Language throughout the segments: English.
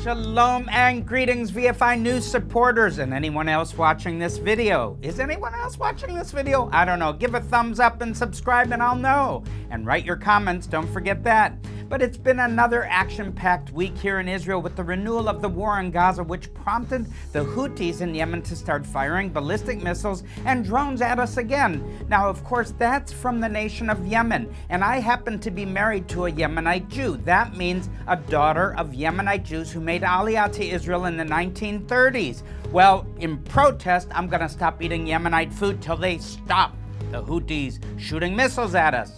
Shalom and greetings, VFI News supporters and anyone else watching this video. Is anyone else watching this video? I don't know. Give a thumbs up and subscribe and I'll know. And write your comments, don't forget that. But it's been another action-packed week here in Israel with the renewal of the war in Gaza, which prompted the Houthis in Yemen to start firing ballistic missiles and drones at us again. Now, of course, that's from the nation of Yemen, and I happen to be married to a Yemenite Jew. That means a daughter of Yemenite Jews who made Aliyah to Israel in the 1930s. Well, in protest, I'm gonna stop eating Yemenite food till they stop the Houthis shooting missiles at us.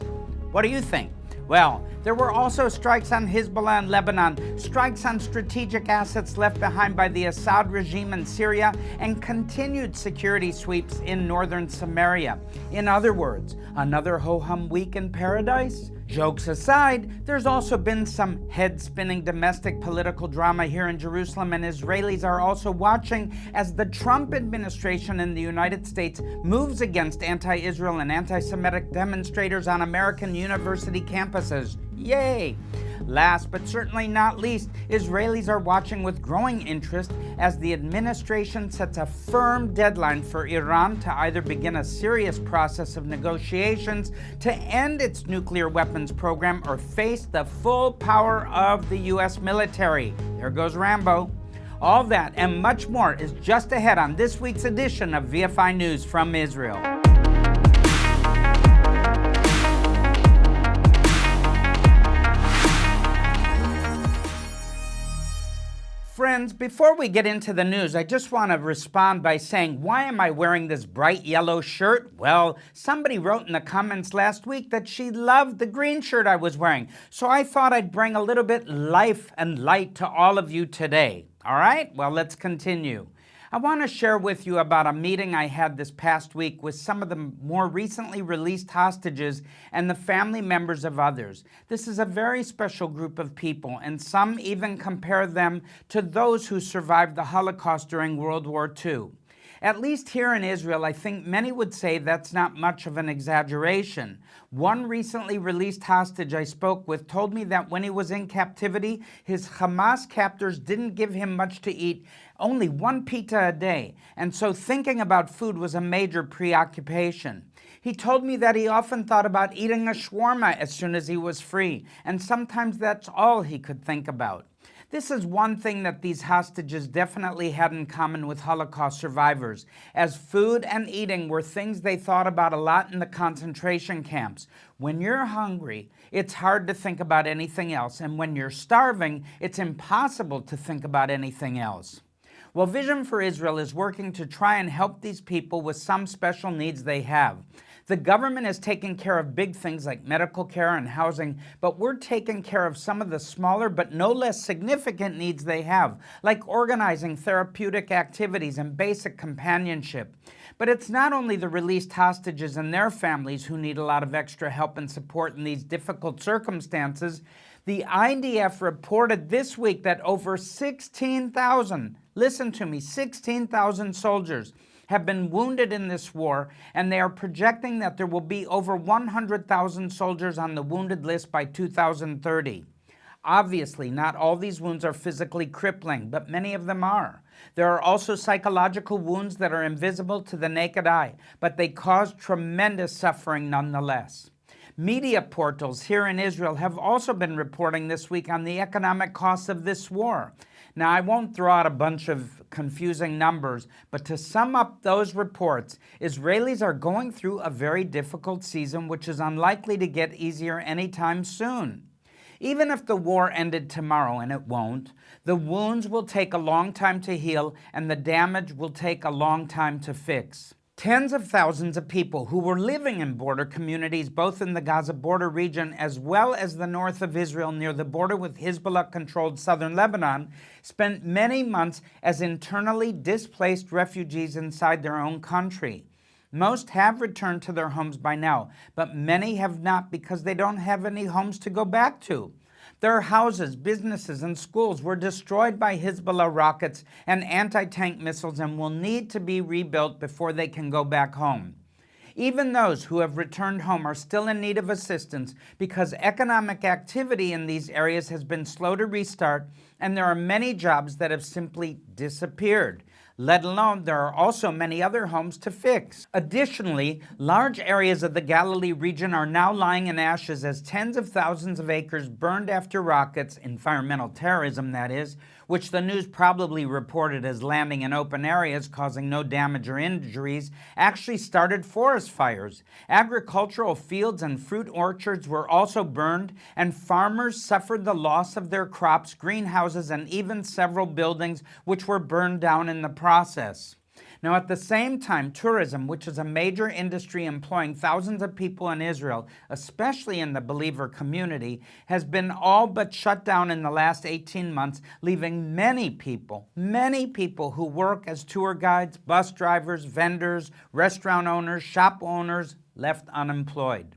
What do you think? Well, there were also strikes on Hezbollah and Lebanon, strikes on strategic assets left behind by the Assad regime in Syria, and continued security sweeps in northern Samaria. In other words, another ho-hum week in paradise? Jokes aside, there's also been some head-spinning domestic political drama here in Jerusalem, and Israelis are also watching as the Trump administration in the United States moves against anti-Israel and anti-Semitic demonstrators on American university campuses. Yay! Last but certainly not least, Israelis are watching with growing interest as the administration sets a firm deadline for Iran to either begin a serious process of negotiations to end its nuclear weapons program or face the full power of the U.S. military. There goes Rambo. All that and much more is just ahead on this week's edition of VFI News from Israel. Friends, before we get into the news, I just want to respond by saying, why am I wearing this bright yellow shirt? Well, somebody wrote in the comments last week that she loved the green shirt I was wearing, so I thought I'd bring a little bit life and light to all of you today. All right? Well, let's continue. I want to share with you about a meeting I had this past week with some of the more recently released hostages and the family members of others. This is a very special group of people, and some even compare them to those who survived the Holocaust during World War II. At least here in Israel, I think many would say that's not much of an exaggeration. One recently released hostage I spoke with told me that when he was in captivity, his Hamas captors didn't give him much to eat, only one pita a day, and so thinking about food was a major preoccupation. He told me that he often thought about eating a shawarma as soon as he was free, and sometimes that's all he could think about. This is one thing that these hostages definitely had in common with Holocaust survivors, as food and eating were things they thought about a lot in the concentration camps. When you're hungry, it's hard to think about anything else, and when you're starving, it's impossible to think about anything else. Well, Vision for Israel is working to try and help these people with some special needs they have. The government is taking care of big things like medical care and housing, but we're taking care of some of the smaller but no less significant needs they have, like organizing therapeutic activities and basic companionship. But it's not only the released hostages and their families who need a lot of extra help and support in these difficult circumstances. The IDF reported this week that over 16,000, listen to me, 16,000 soldiers have been wounded in this war, and they are projecting that there will be over 100,000 soldiers on the wounded list by 2030. Obviously, not all these wounds are physically crippling, but many of them are. There are also psychological wounds that are invisible to the naked eye, but they cause tremendous suffering nonetheless. Media portals here in Israel have also been reporting this week on the economic costs of this war. Now, I won't throw out a bunch of confusing numbers, but to sum up those reports, Israelis are going through a very difficult season, which is unlikely to get easier anytime soon. Even if the war ended tomorrow, and it won't, the wounds will take a long time to heal, and the damage will take a long time to fix. Tens of thousands of people who were living in border communities both in the Gaza border region as well as the north of Israel near the border with Hezbollah-controlled southern Lebanon spent many months as internally displaced refugees inside their own country. Most have returned to their homes by now, but many have not because they don't have any homes to go back to. Their houses, businesses, and schools were destroyed by Hezbollah rockets and anti-tank missiles and will need to be rebuilt before they can go back home. Even those who have returned home are still in need of assistance because economic activity in these areas has been slow to restart, and there are many jobs that have simply disappeared. Let alone there are also many other homes to fix. Additionally, large areas of the Galilee region are now lying in ashes as tens of thousands of acres burned after rockets, environmental terrorism that is, which the news probably reported as landing in open areas causing no damage or injuries, actually started forest fires. Agricultural fields and fruit orchards were also burned, and farmers suffered the loss of their crops, greenhouses, and even several buildings which were burned down in the process. Now, at the same time, tourism, which is a major industry employing thousands of people in Israel, especially in the believer community, has been all but shut down in the last 18 months, leaving many people who work as tour guides, bus drivers, vendors, restaurant owners, shop owners, left unemployed.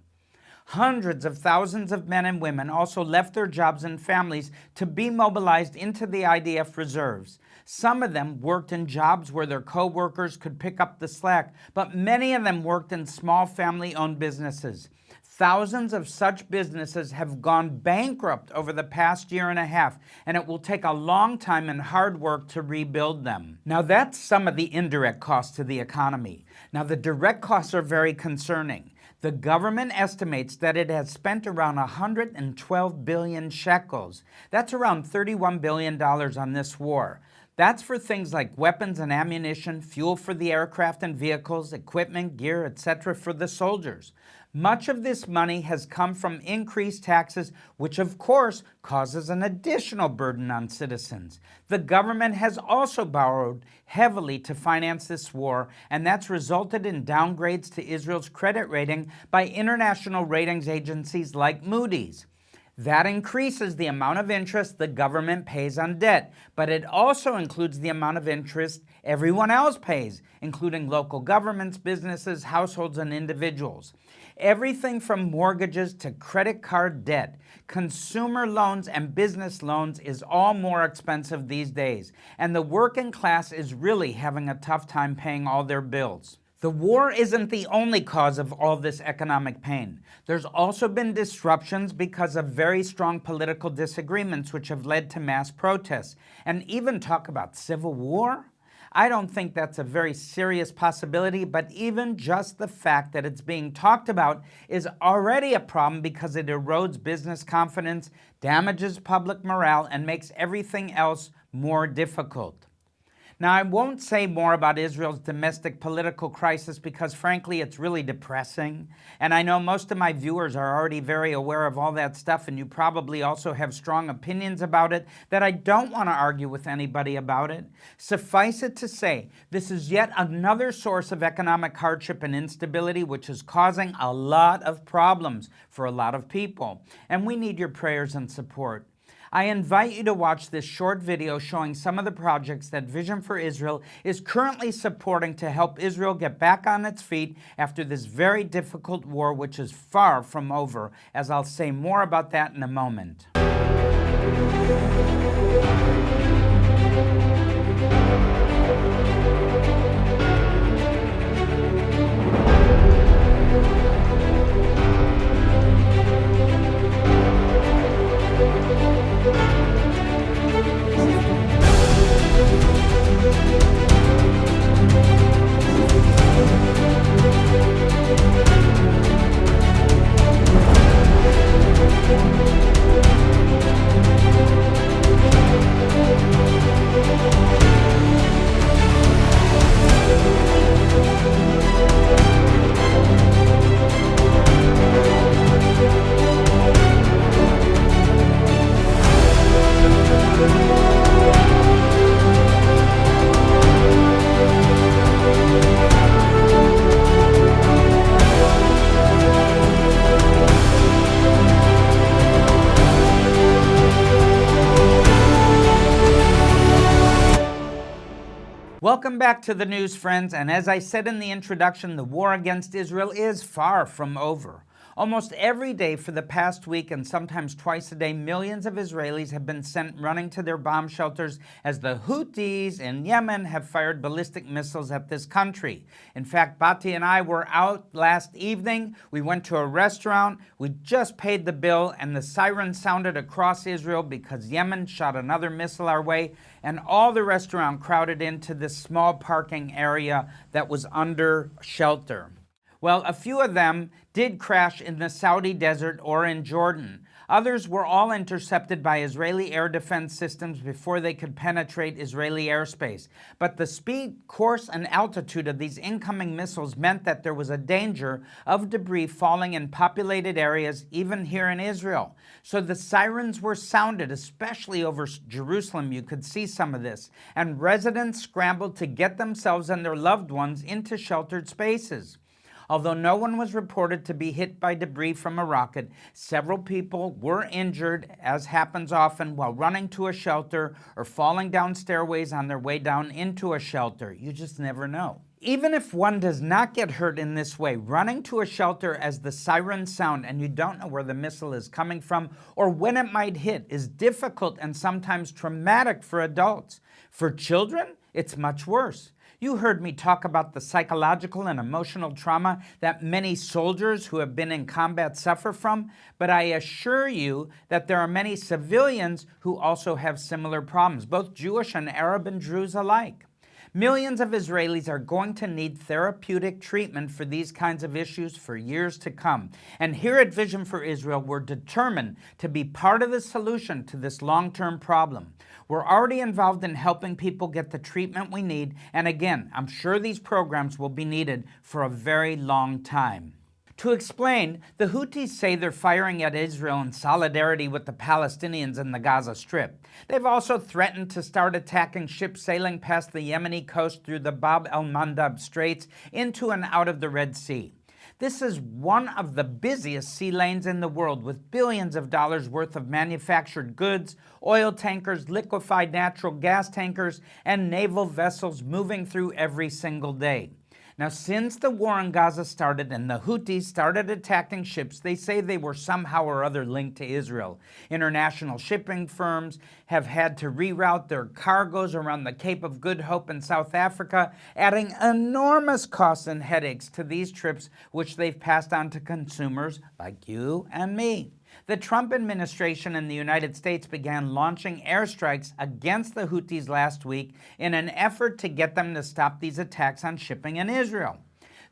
Hundreds of thousands of men and women also left their jobs and families to be mobilized into the IDF reserves. Some of them worked in jobs where their co-workers could pick up the slack, but many of them worked in small family-owned businesses. Thousands of such businesses have gone bankrupt over the past year and a half, and it will take a long time and hard work to rebuild them. Now, that's some of the indirect costs to the economy. Now, the direct costs are very concerning. The government estimates that it has spent around 112 billion shekels. That's around $31 billion on this war. That's for things like weapons and ammunition, fuel for the aircraft and vehicles, equipment, gear, etc. for the soldiers. Much of this money has come from increased taxes, which of course causes an additional burden on citizens. The government has also borrowed heavily to finance this war, and that's resulted in downgrades to Israel's credit rating by international ratings agencies like Moody's. That increases the amount of interest the government pays on debt, but it also includes the amount of interest everyone else pays, including local governments, businesses, households, and individuals. Everything from mortgages to credit card debt, consumer loans, and business loans is all more expensive these days, and the working class is really having a tough time paying all their bills. The war isn't the only cause of all this economic pain. There's also been disruptions because of very strong political disagreements which have led to mass protests. And even talk about civil war? I don't think that's a very serious possibility, but even just the fact that it's being talked about is already a problem because it erodes business confidence, damages public morale, and makes everything else more difficult. Now, I won't say more about Israel's domestic political crisis because, frankly, it's really depressing. And I know most of my viewers are already very aware of all that stuff, and you probably also have strong opinions about it that I don't want to argue with anybody about it. Suffice it to say, this is yet another source of economic hardship and instability, which is causing a lot of problems for a lot of people. And we need your prayers and support. I invite you to watch this short video showing some of the projects that Vision for Israel is currently supporting to help Israel get back on its feet after this very difficult war, which is far from over, as I'll say more about that in a moment. Welcome back to the news, friends, and as I said in the introduction, the war against Israel is far from over. Almost every day for the past week, and sometimes twice a day, millions of Israelis have been sent running to their bomb shelters as the Houthis in Yemen have fired ballistic missiles at this country. In fact, Bati and I were out last evening. We went to a restaurant. We just paid the bill, and the siren sounded across Israel because Yemen shot another missile our way, and all the restaurant crowded into this small parking area that was under shelter. Well, a few of them did crash in the Saudi desert or in Jordan. Others were all intercepted by Israeli air defense systems before they could penetrate Israeli airspace. But the speed, course, and altitude of these incoming missiles meant that there was a danger of debris falling in populated areas, even here in Israel. So the sirens were sounded, especially over Jerusalem. You could see some of this. And residents scrambled to get themselves and their loved ones into sheltered spaces. Although no one was reported to be hit by debris from a rocket, several people were injured, as happens often, while running to a shelter or falling down stairways on their way down into a shelter. You just never know. Even if one does not get hurt in this way, running to a shelter as the sirens sound and you don't know where the missile is coming from or when it might hit is difficult and sometimes traumatic for adults. For children, it's much worse. You heard me talk about the psychological and emotional trauma that many soldiers who have been in combat suffer from, but I assure you that there are many civilians who also have similar problems, both Jewish and Arab and Druze alike. Millions of Israelis are going to need therapeutic treatment for these kinds of issues for years to come. And here at Vision for Israel, we're determined to be part of the solution to this long-term problem. We're already involved in helping people get the treatment we need. And again, I'm sure these programs will be needed for a very long time. To explain, the Houthis say they're firing at Israel in solidarity with the Palestinians in the Gaza Strip. They've also threatened to start attacking ships sailing past the Yemeni coast through the Bab el-Mandab Straits into and out of the Red Sea. This is one of the busiest sea lanes in the world, with billions of dollars worth of manufactured goods, oil tankers, liquefied natural gas tankers, and naval vessels moving through every single day. Now, since the war in Gaza started and the Houthis started attacking ships, they say they were somehow or other linked to Israel. International shipping firms have had to reroute their cargoes around the Cape of Good Hope in South Africa, adding enormous costs and headaches to these trips, which they've passed on to consumers like you and me. The Trump administration in the United States began launching airstrikes against the Houthis last week in an effort to get them to stop these attacks on shipping in Israel.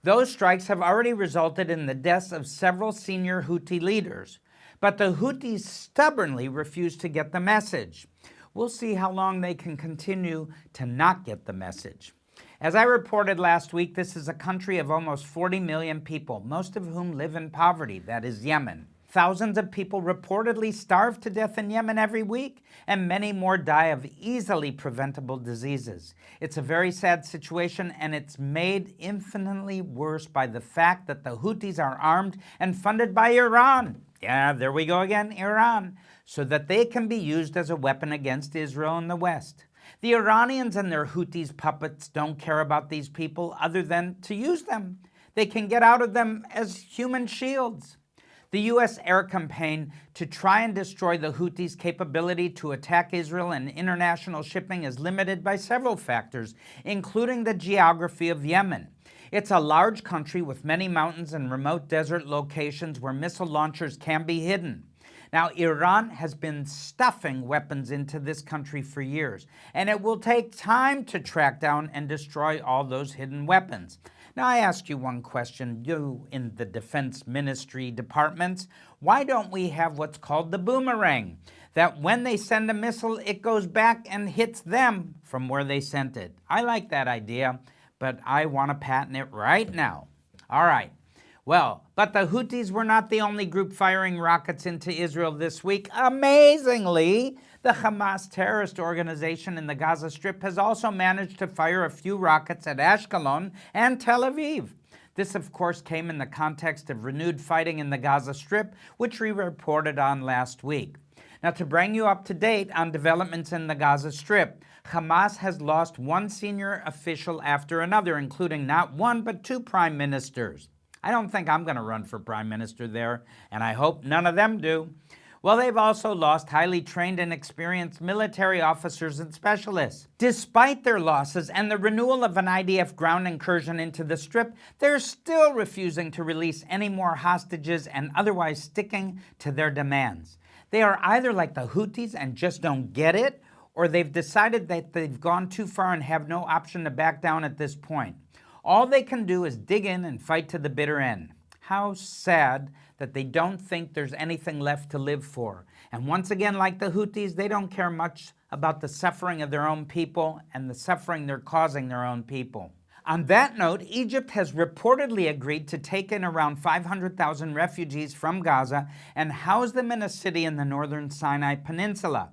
Those strikes have already resulted in the deaths of several senior Houthi leaders, but the Houthis stubbornly refuse to get the message. We'll see how long they can continue to not get the message. As I reported last week, this is a country of almost 40 million people, most of whom live in poverty, that is Yemen. Thousands of people reportedly starve to death in Yemen every week, and many more die of easily preventable diseases. It's a very sad situation, and it's made infinitely worse by the fact that the Houthis are armed and funded by Iran. Yeah, there we go again, Iran, so that they can be used as a weapon against Israel and the West. The Iranians and their Houthis puppets don't care about these people other than to use them. They can get out of them as human shields. The U.S. air campaign to try and destroy the Houthis' capability to attack Israel and international shipping is limited by several factors, including the geography of Yemen. It's a large country with many mountains and remote desert locations where missile launchers can be hidden. Now, Iran has been stuffing weapons into this country for years, and it will take time to track down and destroy all those hidden weapons. Now, I ask you one question, you in the defense ministry departments, why don't we have what's called the boomerang? That when they send a missile, it goes back and hits them from where they sent it. I like that idea, but I want to patent it right now. All right. Well, but the Houthis were not the only group firing rockets into Israel this week. Amazingly, the Hamas terrorist organization in the Gaza Strip has also managed to fire a few rockets at Ashkelon and Tel Aviv. This, of course, came in the context of renewed fighting in the Gaza Strip, which we reported on last week. Now, to bring you up to date on developments in the Gaza Strip, Hamas has lost one senior official after another, including not one but two prime ministers. I don't think I'm going to run for prime minister there, and I hope none of them do. Well, they've also lost highly trained and experienced military officers and specialists. Despite their losses and the renewal of an IDF ground incursion into the Strip, they're still refusing to release any more hostages and otherwise sticking to their demands. They are either like the Houthis and just don't get it, or they've decided that they've gone too far and have no option to back down at this point. All they can do is dig in and fight to the bitter end. How sad that they don't think there's anything left to live for. And once again, like the Houthis, they don't care much about the suffering of their own people and the suffering they're causing their own people. On that note, Egypt has reportedly agreed to take in around 500,000 refugees from Gaza and house them in a city in the northern Sinai Peninsula.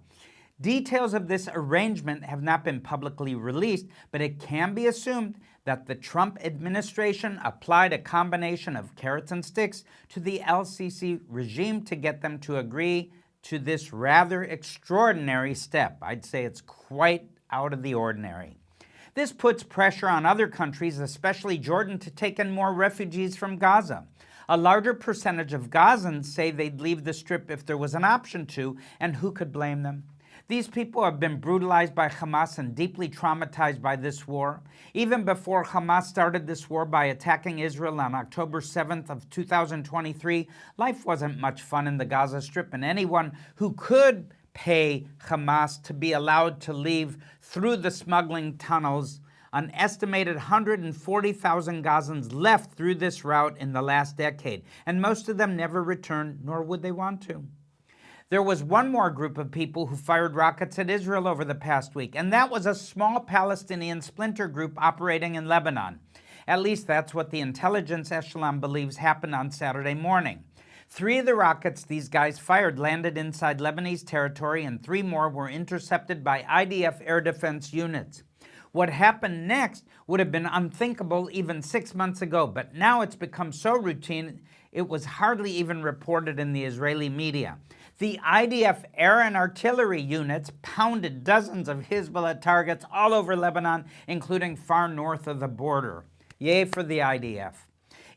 Details of this arrangement have not been publicly released, but it can be assumed that the Trump administration applied a combination of carrots and sticks to the LCC regime to get them to agree to this rather extraordinary step. I'd say it's quite out of the ordinary. This puts pressure on other countries, especially Jordan, to take in more refugees from Gaza. A larger percentage of Gazans say they'd leave the Strip if there was an option to, and who could blame them? These people have been brutalized by Hamas and deeply traumatized by this war. Even before Hamas started this war by attacking Israel on October 7th of 2023, life wasn't much fun in the Gaza Strip, and anyone who could pay Hamas to be allowed to leave through the smuggling tunnels, an estimated 140,000 Gazans left through this route in the last decade, and most of them never returned, nor would they want to. There was one more group of people who fired rockets at Israel over the past week, and that was a small Palestinian splinter group operating in Lebanon. At least that's what the intelligence echelon believes happened on Saturday morning. 3 of the rockets these guys fired landed inside Lebanese territory, and 3 more were intercepted by IDF air defense units. What happened next would have been unthinkable even 6 months ago, but now it's become so routine it was hardly even reported in the Israeli media. The IDF air and artillery units pounded dozens of Hezbollah targets all over Lebanon, including far north of the border. Yay for the IDF.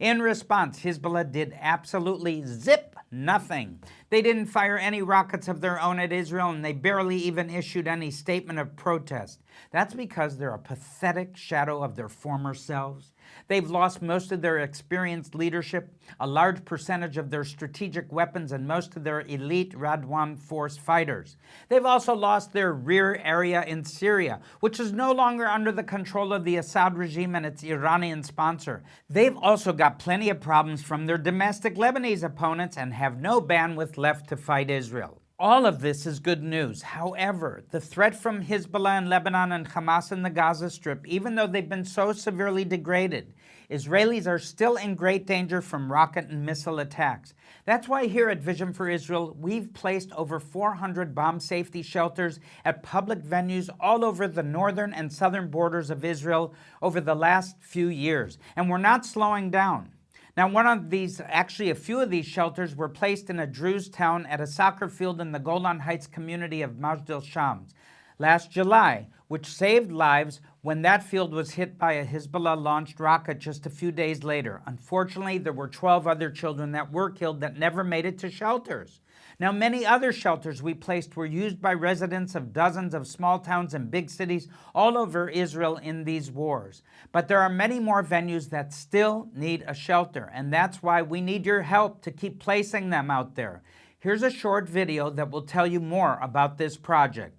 In response, Hezbollah did absolutely zip nothing. They didn't fire any rockets of their own at Israel, and they barely even issued any statement of protest. That's because they're a pathetic shadow of their former selves. They've lost most of their experienced leadership, a large percentage of their strategic weapons, and most of their elite Radwan force fighters. They've also lost their rear area in Syria, which is no longer under the control of the Assad regime and its Iranian sponsor. They've also got plenty of problems from their domestic Lebanese opponents and have no bandwidth left to fight Israel. All of this is good news. However, the threat from Hezbollah in Lebanon and Hamas in the Gaza Strip, even though they've been so severely degraded, Israelis are still in great danger from rocket and missile attacks. That's why here at Vision for Israel, we've placed over 400 bomb safety shelters at public venues all over the northern and southern borders of Israel over the last few years. And we're not slowing down. Now, a few of these shelters were placed in a Druze town at a soccer field in the Golan Heights community of Majdal Shams last July, which saved lives when that field was hit by a Hezbollah-launched rocket just a few days later. Unfortunately, there were 12 other children that were killed that never made it to shelters. Now, many other shelters we placed were used by residents of dozens of small towns and big cities all over Israel in these wars. But there are many more venues that still need a shelter, and that's why we need your help to keep placing them out there. Here's a short video that will tell you more about this project.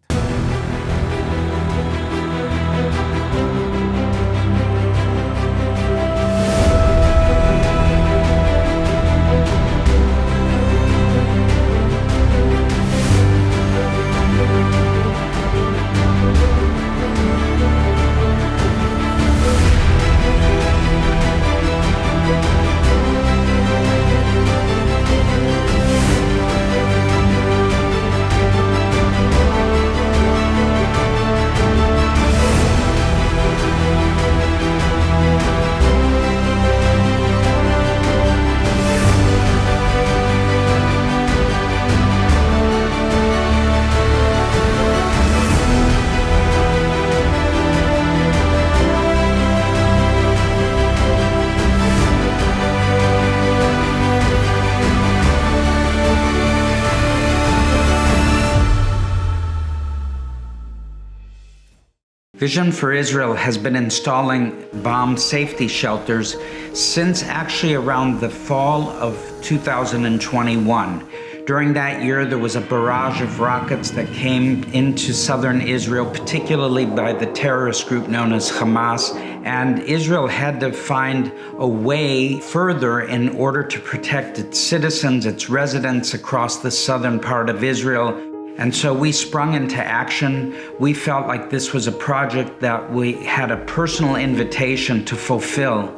Vision for Israel has been installing bomb safety shelters since actually around the fall of 2021. During that year, there was a barrage of rockets that came into southern Israel, particularly by the terrorist group known as Hamas, and Israel had to find a way further in order to protect its citizens, its residents across the southern part of Israel. And so we sprung into action. We felt like this was a project that we had a personal invitation to fulfill.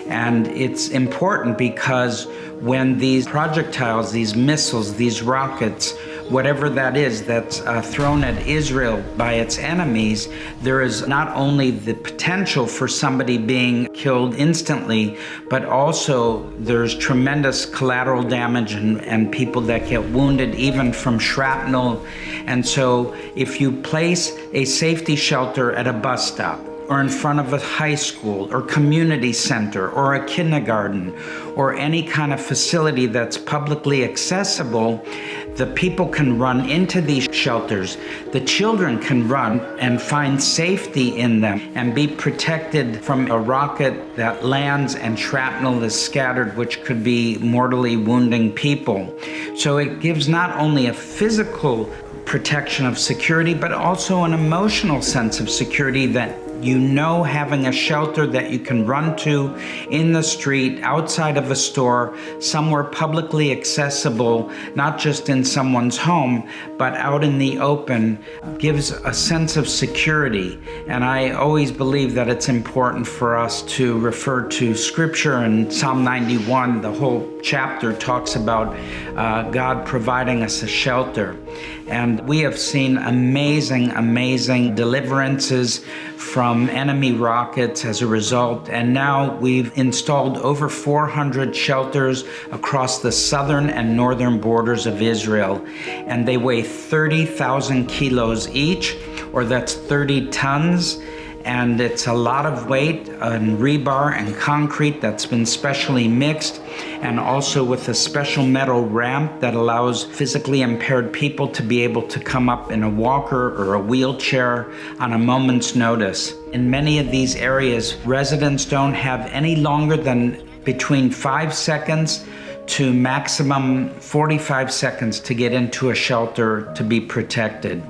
And it's important because when these projectiles, these missiles, these rockets, whatever that is that's thrown at Israel by its enemies, there is not only the potential for somebody being killed instantly, but also there's tremendous collateral damage and people that get wounded even from shrapnel. And so if you place a safety shelter at a bus stop, or in front of a high school or community center or a kindergarten or any kind of facility that's publicly accessible, the people can run into these shelters. The children can run and find safety in them and be protected from a rocket that lands and shrapnel is scattered, which could be mortally wounding people. So it gives not only a physical protection of security, but also an emotional sense of security that you know, having a shelter that you can run to in the street, outside of a store, somewhere publicly accessible, not just in someone's home, but out in the open, gives a sense of security. And I always believe that it's important for us to refer to Scripture. And Psalm 91, the whole chapter talks about God providing us a shelter. And we have seen amazing deliverances from enemy rockets as a result. And now we've installed over 400 shelters across the southern and northern borders of Israel. And they weigh 30,000 kilos each, or that's 30 tons. And it's a lot of weight on rebar and concrete that's been specially mixed, and also with a special metal ramp that allows physically impaired people to be able to come up in a walker or a wheelchair on a moment's notice. In many of these areas, residents don't have any longer than between 5 seconds to maximum 45 seconds to get into a shelter to be protected.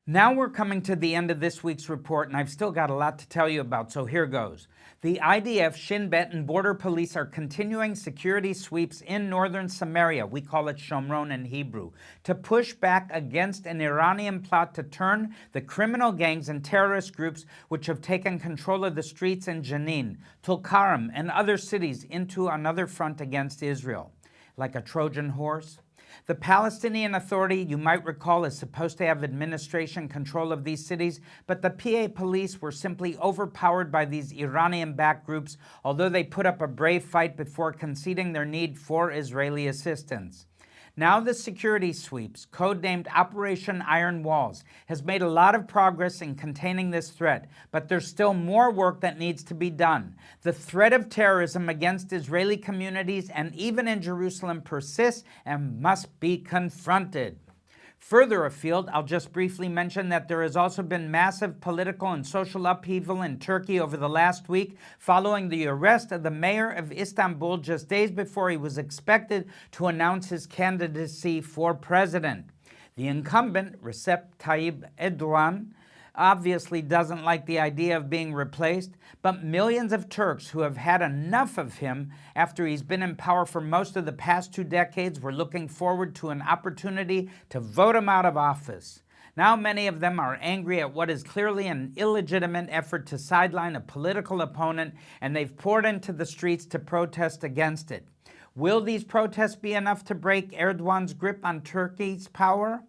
Now we're coming to the end of this week's report, and I've still got a lot to tell you about, so here goes. The IDF, Shin Bet, and border police are continuing security sweeps in northern Samaria, we call it Shomron in Hebrew, to push back against an Iranian plot to turn the criminal gangs and terrorist groups which have taken control of the streets in Jenin, Tulkarem, and other cities into another front against Israel. Like a Trojan horse? The Palestinian Authority, you might recall, is supposed to have administration control of these cities, but the PA police were simply overpowered by these Iranian-backed groups, although they put up a brave fight before conceding their need for Israeli assistance. Now the security sweeps, codenamed Operation Iron Walls, has made a lot of progress in containing this threat, but there's still more work that needs to be done. The threat of terrorism against Israeli communities and even in Jerusalem persists and must be confronted. Further afield, I'll just briefly mention that there has also been massive political and social upheaval in Turkey over the last week following the arrest of the mayor of Istanbul just days before he was expected to announce his candidacy for president. The incumbent, Recep Tayyip Erdogan, obviously doesn't like the idea of being replaced, but millions of Turks who have had enough of him after he's been in power for most of the past 2 decades were looking forward to an opportunity to vote him out of office. Now many of them are angry at what is clearly an illegitimate effort to sideline a political opponent, and they've poured into the streets to protest against it. Will these protests be enough to break Erdogan's grip on Turkey's power?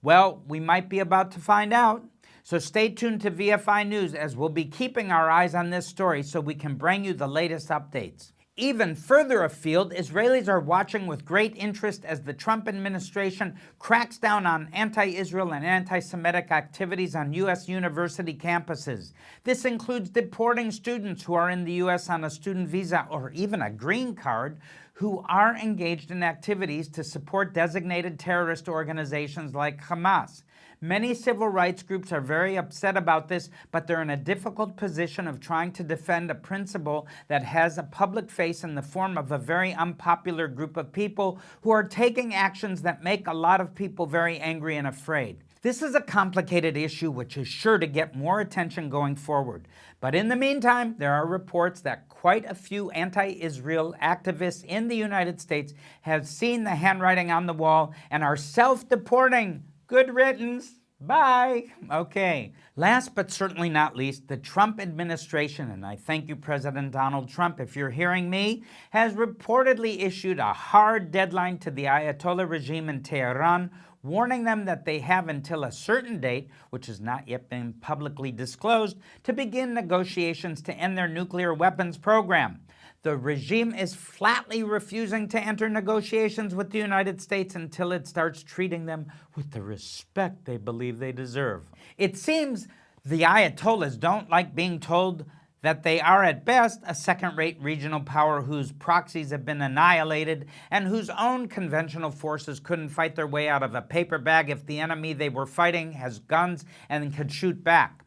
Well, we might be about to find out. So stay tuned to VFI News, as we'll be keeping our eyes on this story so we can bring you the latest updates. Even further afield, Israelis are watching with great interest as the Trump administration cracks down on anti-Israel and anti-Semitic activities on U.S. university campuses. This includes deporting students who are in the U.S. on a student visa or even a green card who are engaged in activities to support designated terrorist organizations like Hamas. Many civil rights groups are very upset about this, but they're in a difficult position of trying to defend a principle that has a public face in the form of a very unpopular group of people who are taking actions that make a lot of people very angry and afraid. This is a complicated issue which is sure to get more attention going forward. But in the meantime, there are reports that quite a few anti-Israel activists in the United States have seen the handwriting on the wall and are self-deporting. Good riddance. Bye. Okay. Last but certainly not least, the Trump administration, and I thank you, President Donald Trump, if you're hearing me, has reportedly issued a hard deadline to the Ayatollah regime in Tehran, warning them that they have until a certain date, which has not yet been publicly disclosed, to begin negotiations to end their nuclear weapons program. The regime is flatly refusing to enter negotiations with the United States until it starts treating them with the respect they believe they deserve. It seems the Ayatollahs don't like being told that they are at best a second-rate regional power whose proxies have been annihilated and whose own conventional forces couldn't fight their way out of a paper bag if the enemy they were fighting has guns and could shoot back.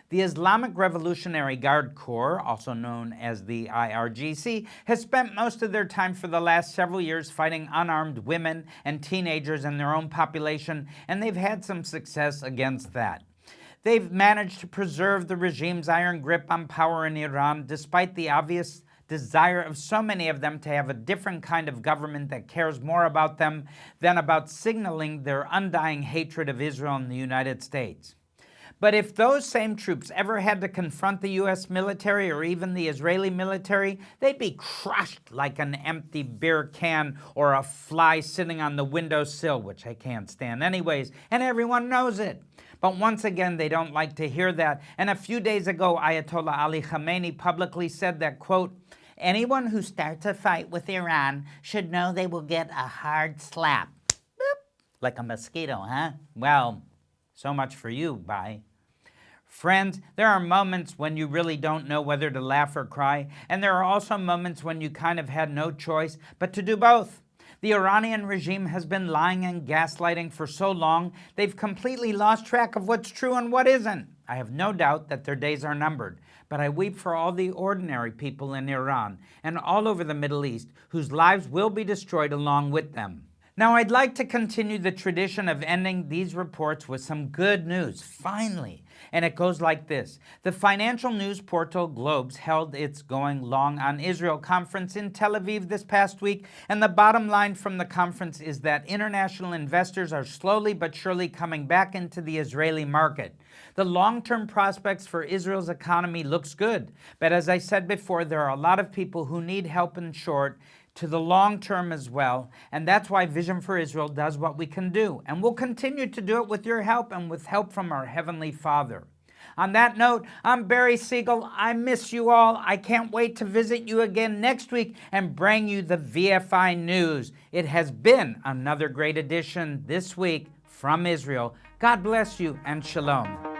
The Islamic Revolutionary Guard Corps, also known as the IRGC, has spent most of their time for the last several years fighting unarmed women and teenagers in their own population, and they've had some success against that. They've managed to preserve the regime's iron grip on power in Iran, despite the obvious desire of so many of them to have a different kind of government that cares more about them than about signaling their undying hatred of Israel and the United States. But if those same troops ever had to confront the U.S. military or even the Israeli military, they'd be crushed like an empty beer can or a fly sitting on the windowsill, which I can't stand anyways, and everyone knows it. But once again, they don't like to hear that. And a few days ago, Ayatollah Ali Khamenei publicly said that, quote, anyone who starts a fight with Iran should know they will get a hard slap. Boop. Like a mosquito, huh? Well, so much for you, bye. Friends, there are moments when you really don't know whether to laugh or cry, and there are also moments when you kind of had no choice but to do both. The Iranian regime has been lying and gaslighting for so long, they've completely lost track of what's true and what isn't. I have no doubt that their days are numbered, but I weep for all the ordinary people in Iran and all over the Middle East whose lives will be destroyed along with them. Now, I'd like to continue the tradition of ending these reports with some good news, finally. And it goes like this. The financial news portal Globes held its Going Long on Israel conference in Tel Aviv this past week, and the bottom line from the conference is that international investors are slowly but surely coming back into the Israeli market. The long-term prospects for Israel's economy looks good, but as I said before, there are a lot of people who need help in short to the long term as well, and that's why Vision for Israel does what we can do, and we'll continue to do it with your help and with help from our Heavenly Father. On that note, I'm Barry Siegel. I miss you all. I can't wait to visit you again next week and bring you the VFI news. It has been another great edition this week from Israel. God bless you and shalom.